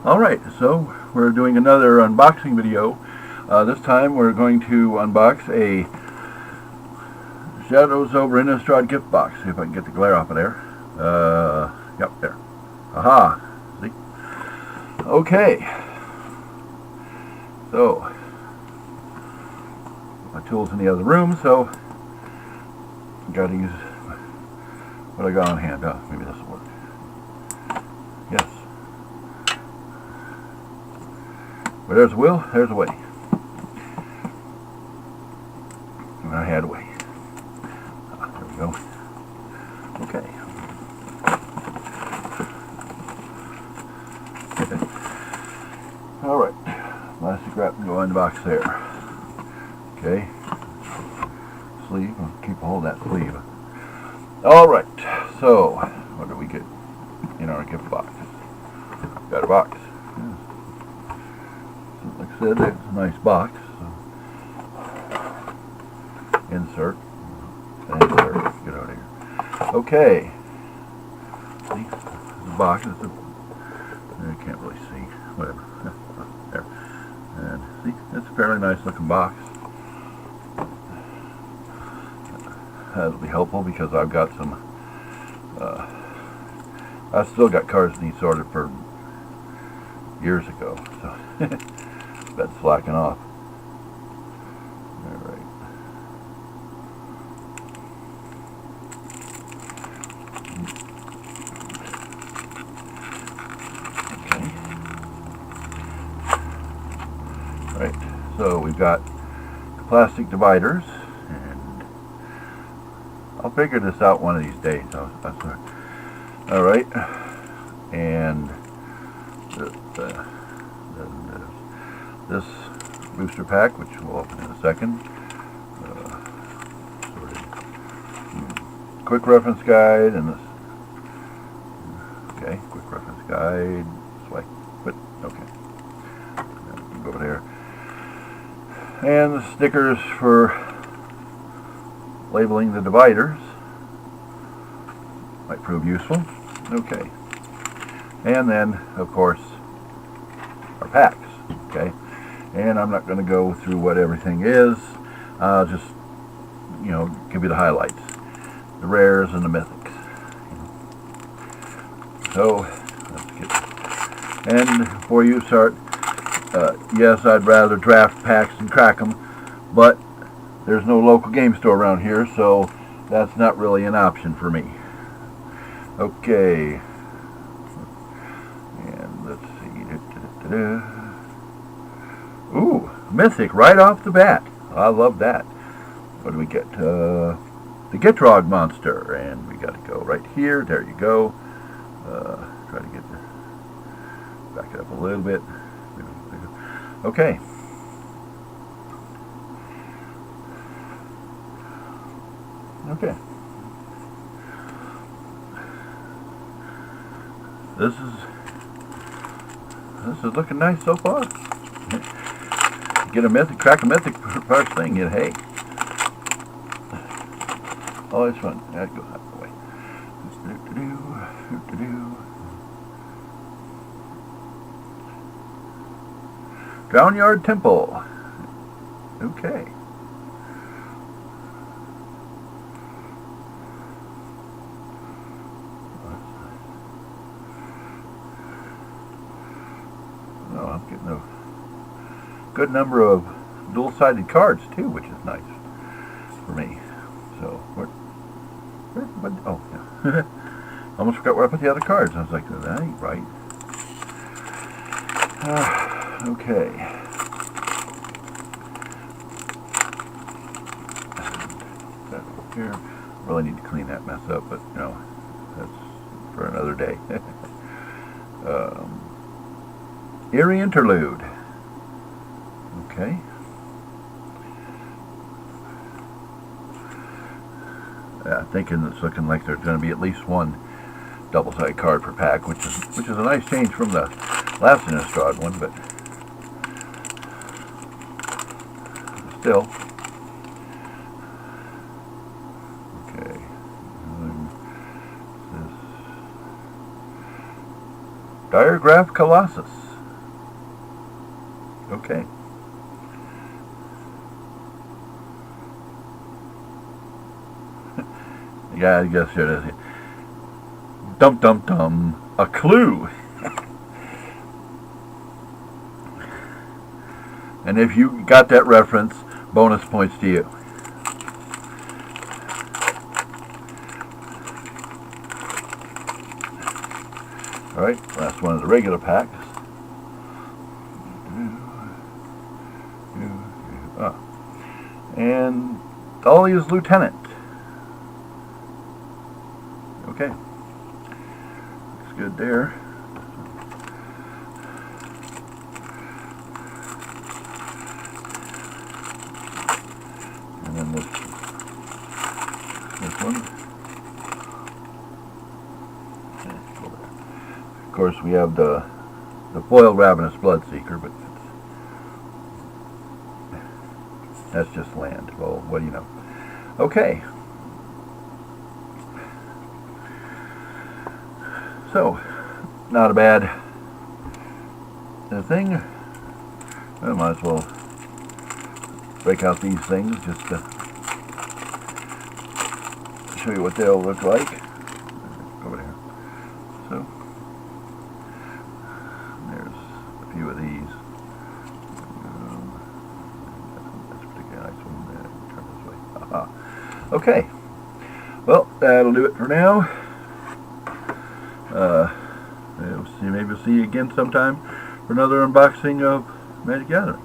Alright, so we're doing another unboxing video. This time we're going to unbox a Shadows over Innistrad gift box. See if I can get the glare off of there. Yep, there. Aha! See? Okay. So, my tools in the other room, so I gotta use what I got on hand. Oh, maybe this will work. Yes. Where there's a will, there's a way. And I had a way. There we go. Okay. Alright. Plastic wrap can go in the box there. Okay. Sleeve. I'll keep a hold of that sleeve. Alright. So, what do we get in our gift box? Got a box. Like I said, it's a nice box. So insert. Get out of here. Okay. See, the box is I can't really see. Whatever. There. And see, it's a fairly nice looking box. That'll be helpful because I've got some. I've still got cards in these ordered for years ago, so that's slacking off. All right. Okay. All right. So we've got plastic dividers, and I'll figure this out one of these days. All right. And this booster pack, which we'll open in a second. Quick reference guide, and this. Okay, quick reference guide. Swipe. But okay. Go over there. And the stickers for labeling the dividers might prove useful. Okay. And then, of course, our packs. Okay. And I'm not going to go through what everything is. I'll just, give you the highlights. The rares and the mythics. So, let's get. And before you start, yes, I'd rather draft packs and crack them, but there's no local game store around here, so that's not really an option for me. Okay. And let's see. Ooh, mythic right off the bat. I love that. What do we get? The Gitrog monster, and we got to go right here. There you go. Try to get back it up a little bit. Okay. Okay. This is looking nice so far. Get a mythic, crack a mythic first thing, and hey. Oh, it's fun. That goes out of the way. Drownyard Temple. Okay. Oh, I'm getting a good number of dual-sided cards too, which is nice for me. So, oh, yeah. Almost forgot where I put the other cards. I was like, that ain't right. Okay. Here, really need to clean that mess up, but that's for another day. Eerie Interlude. Okay. Yeah, thinking it's looking like there's going to be at least one double-sided card per pack, which is a nice change from the last Innistrad one, but still. Okay. Diregraph Colossus. Okay. Yeah, I guess here it is. Dum dum dum. A clue. And if you got that reference, bonus points to you. Alright, last one of the regular packs. And Dolly is Lieutenant. Okay. Looks good there. And then this one. Of course, we have the foiled Ravenous Bloodseeker, but that's just land. Well, what do you know? Okay. So, not a bad thing. I might as well break out these things just to show you what they'll look like. Over there. So, there's a few of these. That's a particularly nice one. Turn this way. Aha. Okay. Well, that'll do it for now. Maybe we'll see you again sometime for another unboxing of Magic Gathering.